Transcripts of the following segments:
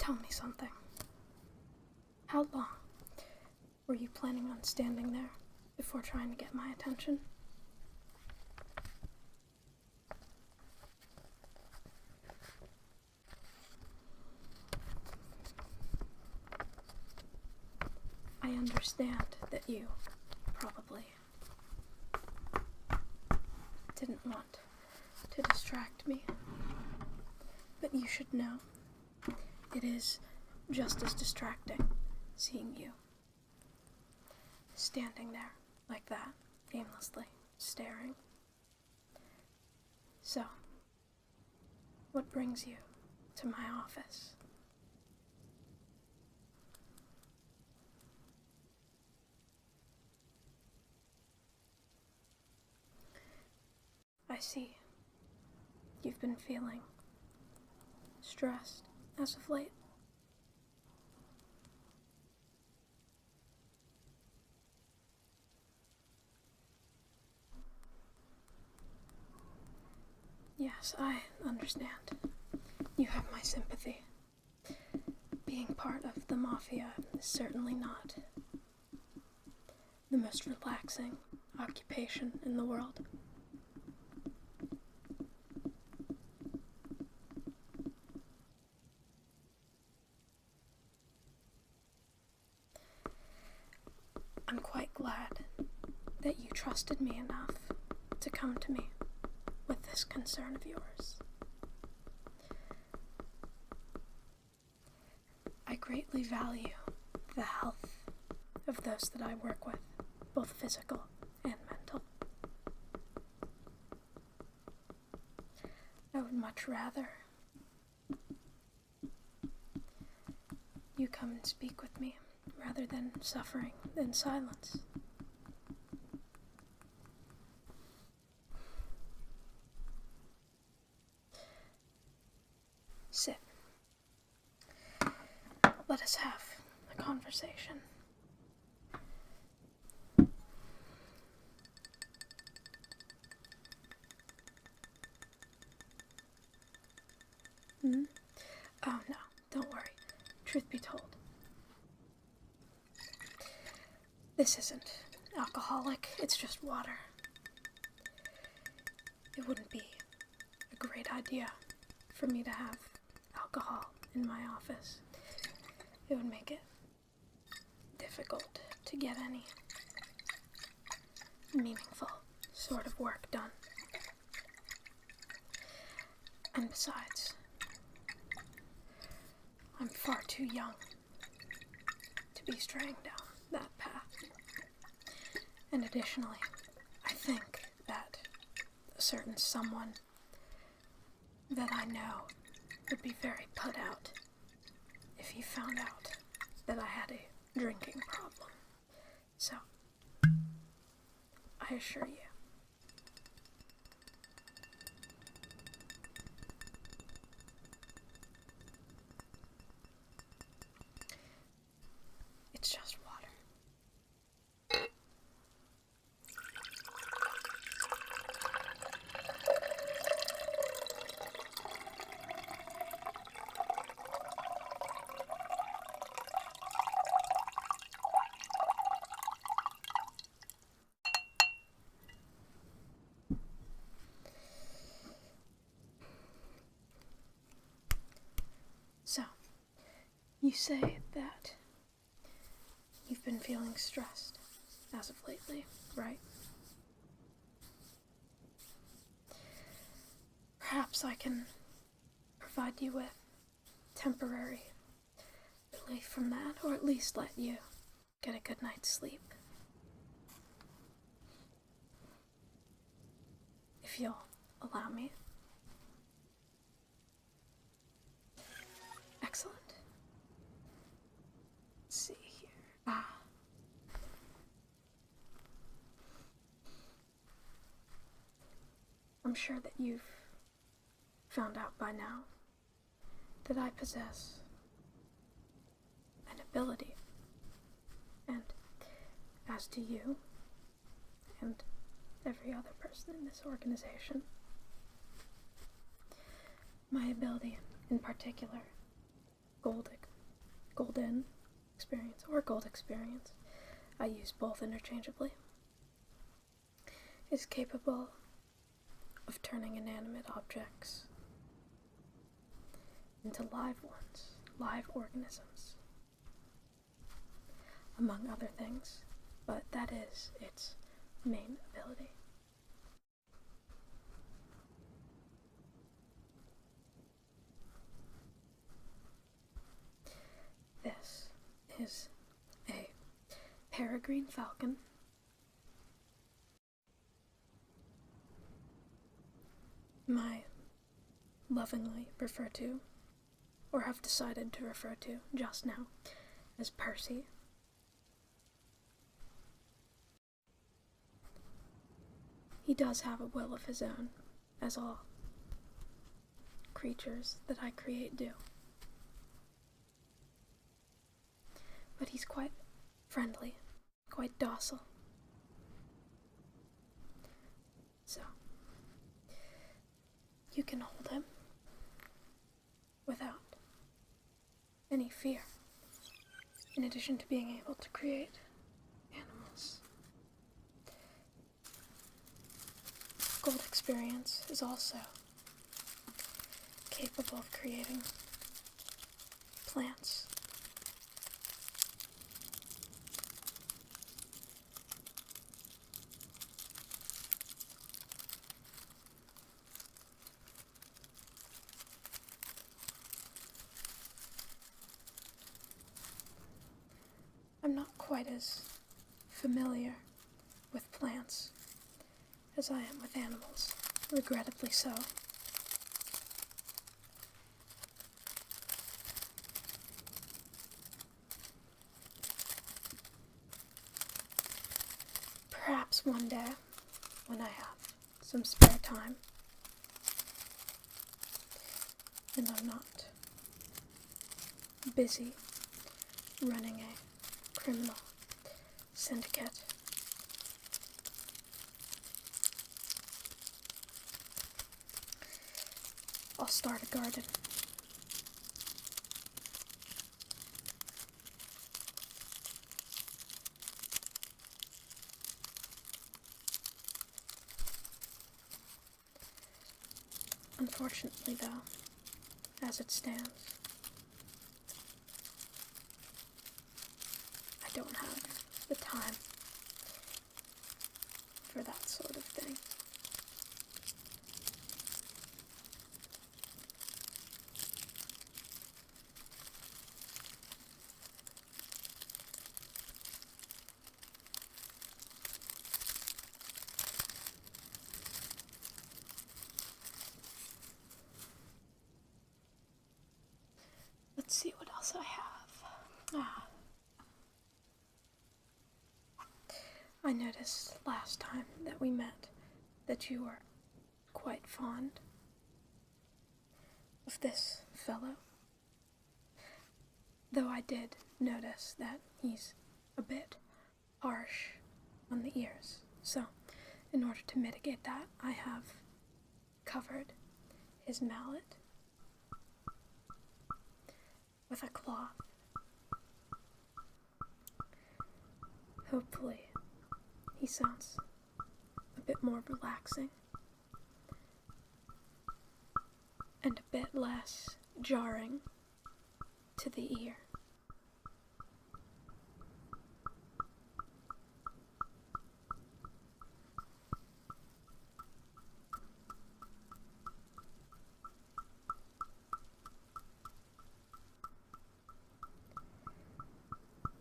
Tell me something. How long were you planning on standing there before trying to get my attention? I understand that you probably didn't want to distract me, but you should know it is just as distracting seeing you standing there like that, aimlessly staring. So, what brings you to my office? I see. You've been feeling stressed as of late. Yes, I understand. You have my sympathy. Being part of the mafia is certainly not the most relaxing occupation in the world. I'm quite glad that you trusted me enough to come to me with this concern of yours. I greatly value the health of those that I work with, both physical and mental. I would much rather you come and speak with me rather than suffering in silence. Sit. Let us have a conversation. Oh no, don't worry. Truth be told, this isn't alcoholic, it's just water. It wouldn't be a great idea for me to have alcohol in my office. It would make it difficult to get any meaningful sort of work done. And besides, I'm far too young to be straying down that path. And additionally, I think that a certain someone that I know would be very put out if he found out that I had a drinking problem. So, I assure you, it's just water. So, you say that you've been feeling stressed as of lately, right? Perhaps I can provide you with temporary relief from that, or at least let you get a good night's sleep. If you'll allow me. Excellent. Let's see here. I'm sure that you've found out by now that I possess an ability, and as do you and every other person in this organization, my ability in particular golden experience or gold experience, I use both interchangeably, is capable of turning inanimate objects into live ones, live organisms, among other things, but that is its main ability. This is a peregrine falcon. I lovingly refer to, or have decided to refer to just now, as Percy. He does have a will of his own, as all creatures that I create do. But he's quite friendly, quite docile. So, you can hold him without any fear, in addition to being able to create animals. Gold experience is also capable of creating plants. I'm not quite as familiar with plants as I am with animals, regrettably so. Perhaps one day, when I have some spare time, and I'm not busy running a criminal syndicate, I'll start a garden. Unfortunately, though, as it stands, I don't have the time for that sort of thing. Let's see what else I have. I noticed last time that we met that you were quite fond of this fellow, though I did notice that he's a bit harsh on the ears. So, in order to mitigate that, I have covered his mallet with a cloth. Hopefully, he sounds a bit more relaxing and a bit less jarring to the ear.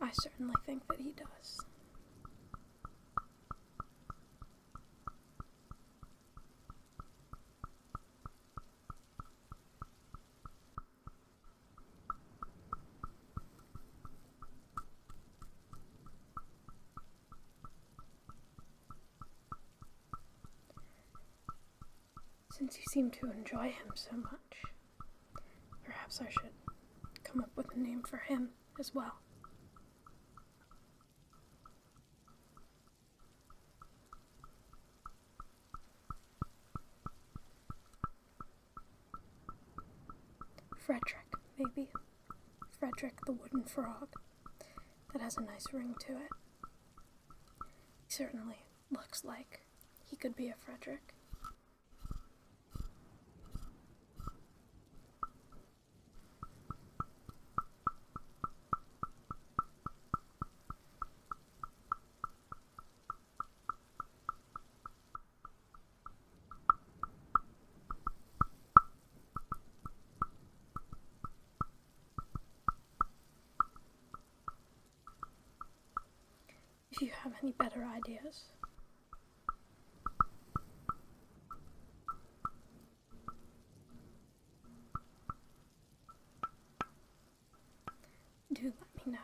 I certainly think that he does. Since you seem to enjoy him so much, perhaps I should come up with a name for him as well. Frederick, maybe. Frederick the Wooden Frog that has a nice ring to it. He certainly looks like he could be a Frederick. If you have any better ideas, do let me know.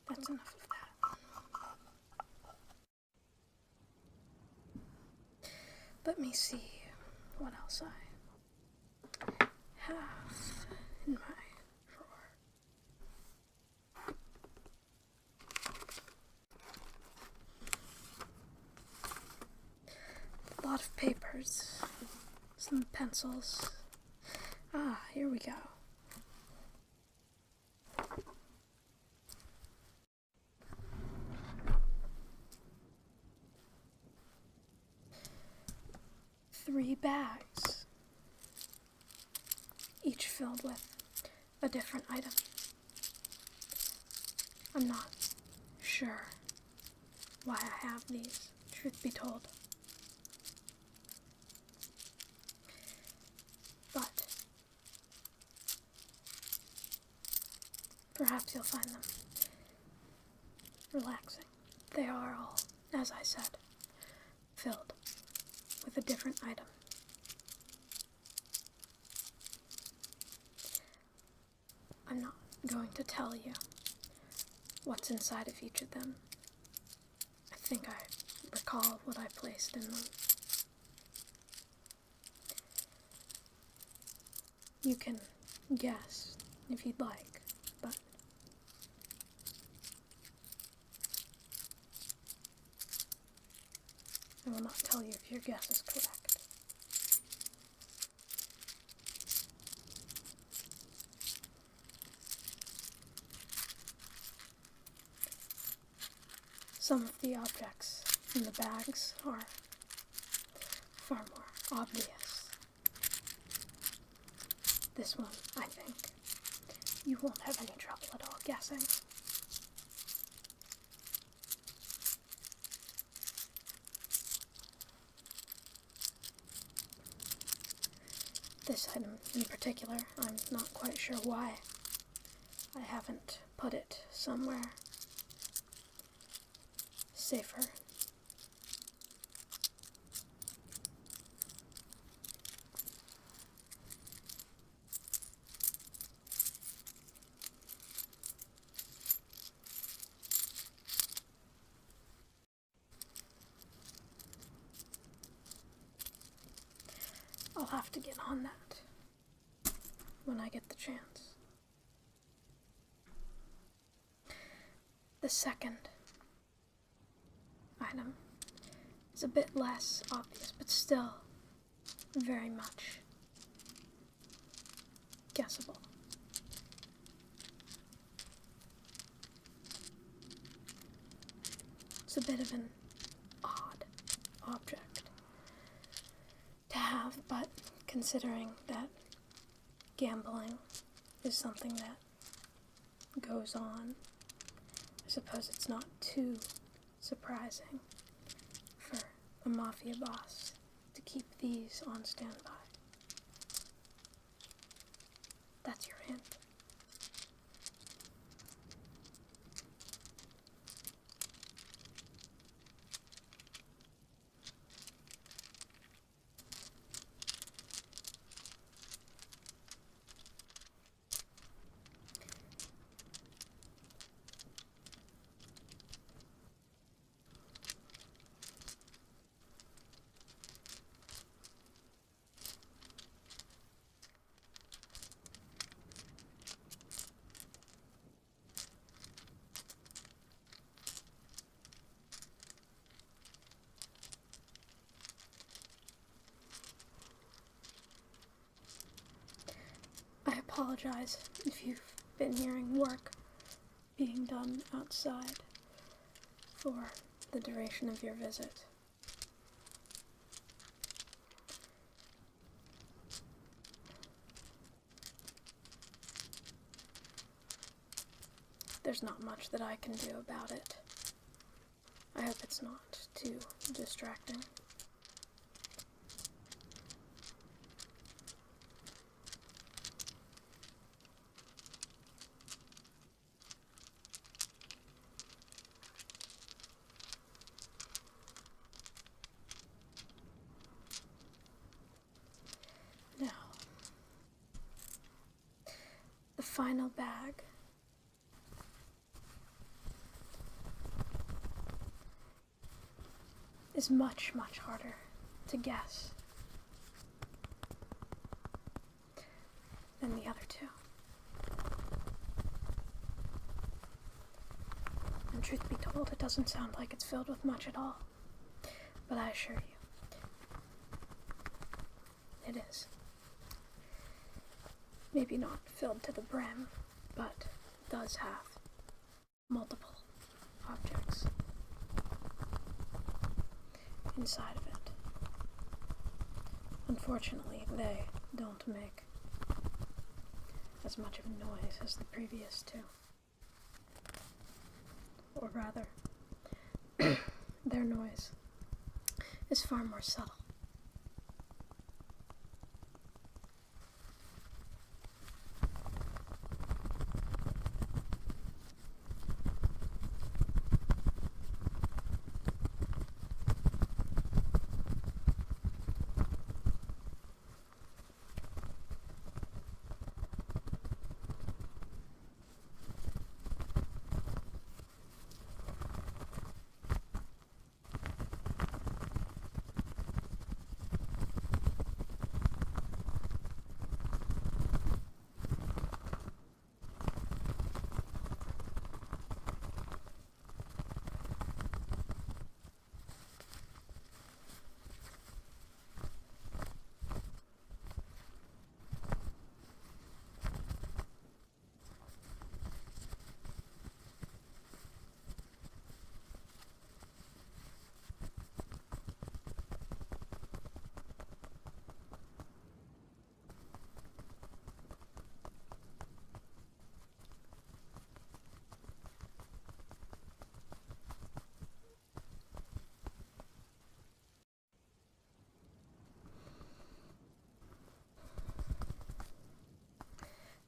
That's enough of that. Let me see what else I have in my drawer. A lot of papers, some pencils. Here we go. Three bags, each filled with a different item. I'm not sure why I have these, truth be told. But perhaps you'll find them relaxing. They are all, as I said, filled with a different item. I'm not going to tell you what's inside of each of them. I think I recall what I placed in them. You can guess if you'd like, but I will not tell you if your guess is correct. Some of the objects in the bags are far more obvious. This one, I think, you won't have any trouble at all guessing. This item in particular, I'm not quite sure why I haven't put it somewhere safer. I'll have to get on that when I get the chance. The second item is a bit less obvious, but still very much guessable. It's a bit of an odd object to have, but considering that gambling is something that goes on, I suppose it's not too surprising for a mafia boss to keep these on standby. That's your hint. apologize if you've been hearing work being done outside for the duration of your visit. There's not much that I can do about it. I hope it's not too distracting. Now, the final bag is much, much harder to guess than the other two. And truth be told, it doesn't sound like it's filled with much at all. But I assure you, it is. Maybe not filled to the brim, but does have multiple objects inside of it. Unfortunately, they don't make as much of a noise as the previous two. Or rather, their noise is far more subtle.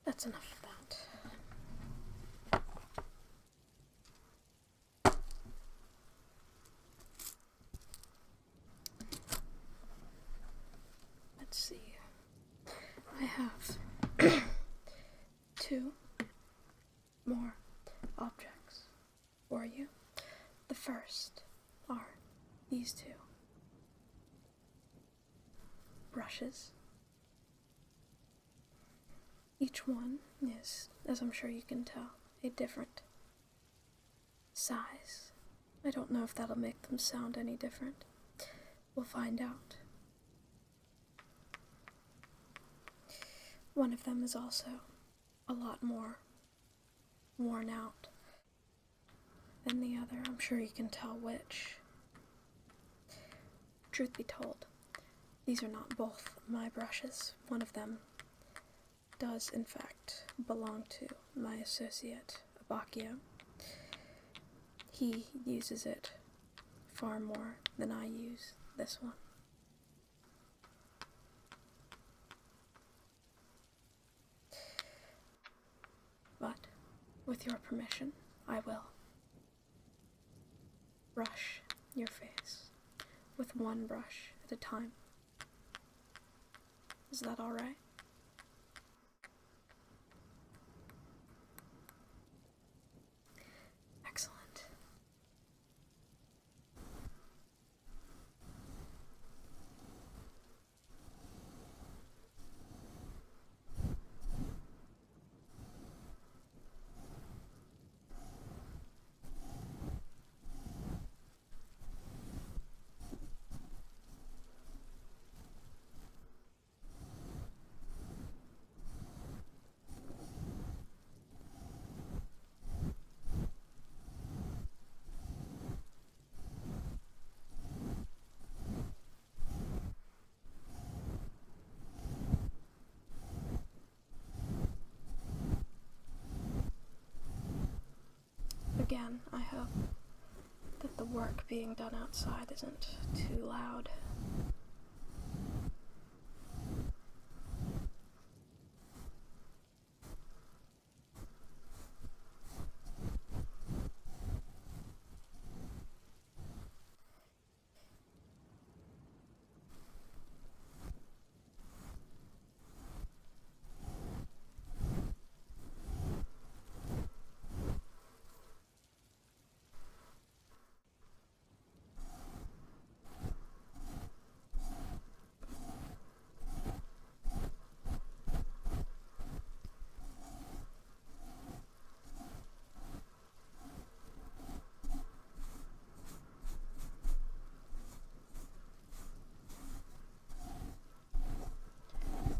That's enough of that. Let's see. I have two more objects for you. The first are these two brushes. Each one is, as I'm sure you can tell, a different size. I don't know if that'll make them sound any different. We'll find out. One of them is also a lot more worn out than the other. I'm sure you can tell which. Truth be told, these are not both my brushes. One of them does in fact belong to my associate, Abakio. He uses it far more than I use this one. But, with your permission, I will brush your face with one brush at a time. Is that alright? Excellent. again, I hope that the work being done outside isn't too loud.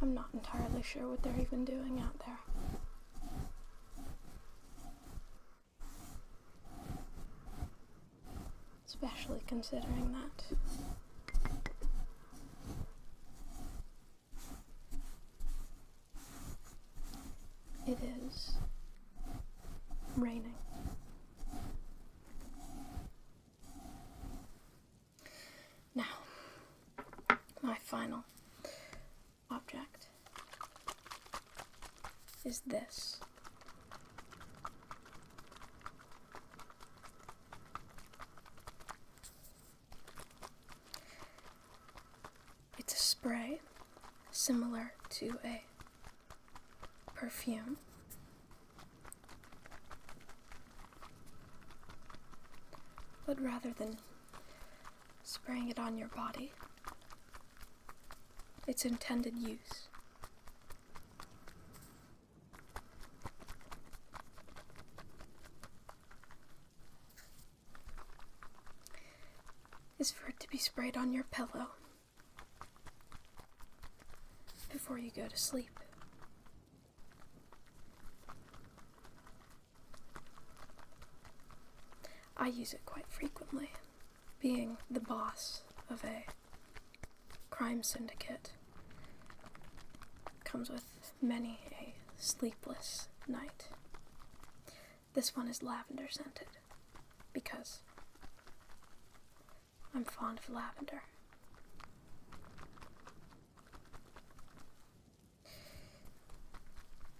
I'm not entirely sure what they're even doing out there. Especially considering that it is raining. Now, my final object is this. It's a spray similar to a perfume, but rather than spraying it on your body, its intended use is for it to be sprayed on your pillow before you go to sleep. I use it quite frequently, being the boss of a crime syndicate. Comes with many a sleepless night. This one is lavender scented because I'm fond of lavender.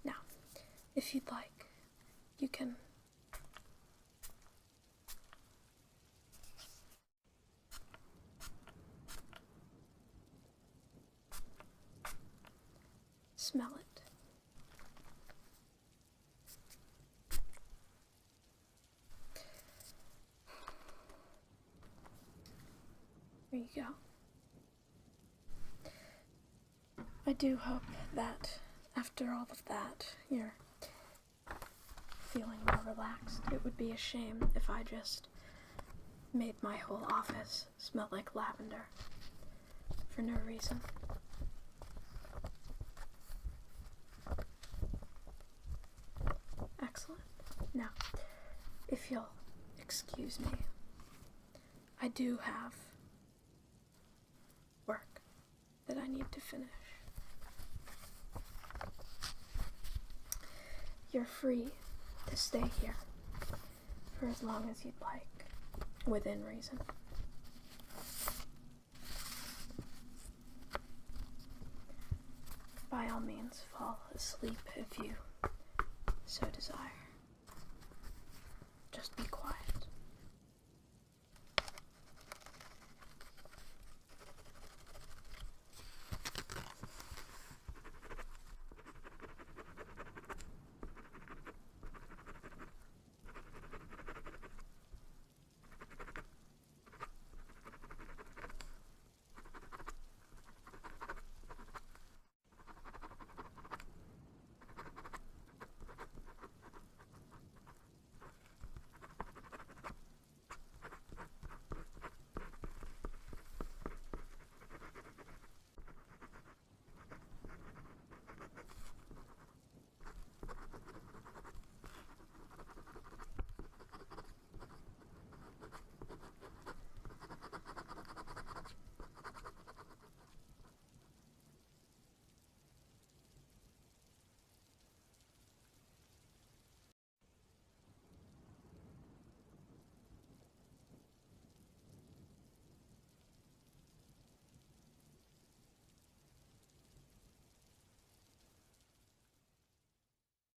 Now, if you'd like, you can smell it. There you go. I do hope that after all of that, you're feeling more relaxed. It would be a shame if I just made my whole office smell like lavender for no reason. Excellent. Now, if you'll excuse me, I do have work that I need to finish. You're free to stay here for as long as you'd like, within reason. By all means, fall asleep if you so desire.